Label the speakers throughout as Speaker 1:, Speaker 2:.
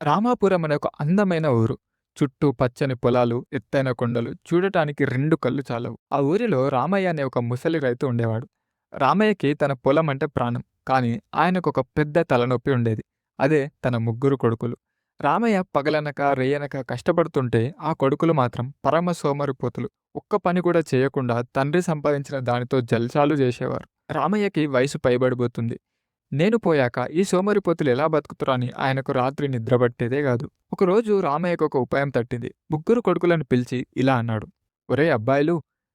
Speaker 1: రామాపురం అనే ఒక అందమైన ఊరు. చుట్టూ పచ్చని పొలాలు, ఎత్తైన కొండలు, చూడటానికి 2 కళ్ళు చాలవు. ఆ ఊరిలో రామయ్య అనే ఒక ముసలి రైతు ఉండేవాడు. రామయ్యకి తన పొలం అంటే ప్రాణం. కానీ ఆయనకొక పెద్ద తలనొప్పి ఉండేది. అదే తన ముగ్గురు కొడుకులు. రామయ్య పగలనక, రేయనక కష్టపడుతుంటే ఆ కొడుకులు మాత్రం పరమ సోమరిపోతులు. ఒక్క పని కూడా చేయకుండా తండ్రి సంపాదించిన దానితో జల్సాలు చేసేవారు. రామయ్యకి వయసు పైబడిపోతుంది. నేను పోయాక ఈ సోమరిపోతులు ఎలా బతుకుతురా అని ఆయనకు రాత్రి నిద్రపట్టేదే గాదు. ఒకరోజు రామయ్యకు ఒక ఉపాయం తట్టింది. ముగ్గురు కొడుకులను పిలిచి ఇలా అన్నాడు. ఒరేయ్ అబ్బాయిలు,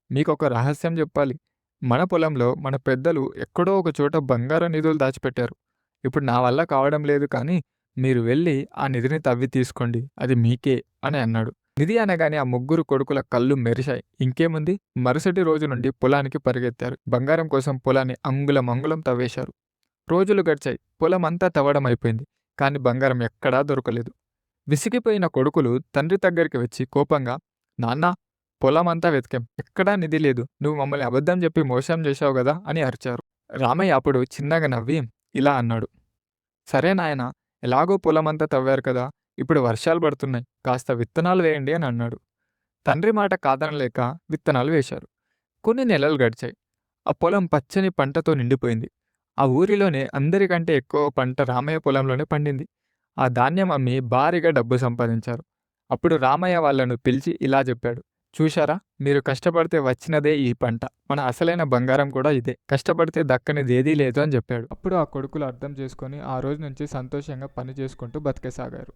Speaker 1: మీకొక రహస్యం చెప్పాలి. మన పొలంలో మన పెద్దలు ఎక్కడో ఒక చోట బంగారు నిధులు దాచిపెట్టారు. ఇప్పుడు నా వల్ల కావడం లేదు కానీ మీరు వెళ్ళి ఆ నిధిని తవ్వి తీసుకోండి. అది మీకే అని అన్నాడు. నిధి అనగానే ఆ ముగ్గురు కొడుకుల కళ్ళు మెరిశాయి. ఇంకేముంది, మరుసటి రోజు నుండి పొలానికి పరిగెత్తారు. బంగారం కోసం పొలాన్ని అంగుళం అంగుళం తవ్వేశారు. రోజులు గడిచాయి. పొలమంతా తవ్వడం అయిపోయింది. కాని బంగారం ఎక్కడా దొరకలేదు. విసిగిపోయిన కొడుకులు తండ్రి దగ్గరికి వచ్చి కోపంగా, నాన్నా, పొలమంతా వెతికాం. ఎక్కడా నిధి లేదు. నువ్వు మమ్మల్ని అబద్ధం చెప్పి మోసం చేశావు గదా అని అరిచారు. రామయ్య అప్పుడు చిన్నగా నవ్వి ఇలా అన్నాడు. సరే నాయనా, ఎలాగో పొలమంతా తవ్వారు కదా, ఇప్పుడు వర్షాలు పడుతున్నాయి. కాస్త విత్తనాలు వేయండి అని అన్నాడు. తండ్రి మాట కాదనలేక విత్తనాలు వేశారు. కొన్ని నెలలు గడిచాయి. ఆ పొలం పచ్చని పంటతో నిండిపోయింది. ఆ ఊరిలోనే అందరికంటే ఎక్కువ పంట రామయ్య పొలంలోనే పండింది. ఆ ధాన్యం అమ్మి భారీగా డబ్బు సంపాదించారు. అప్పుడు రామయ్య వాళ్ళను పిలిచి ఇలా చెప్పాడు. చూశారా, మీరు కష్టపడితే వచ్చినదే ఈ పంట. మన అసలైన బంగారం కూడా ఇదే. కష్టపడితే దక్కనిదేదీ లేదు అని చెప్పాడు. అప్పుడు ఆ కొడుకులు అర్థం చేసుకొని ఆ రోజు నుంచి సంతోషంగా పని చేసుకుంటూ బతికేసాగారు.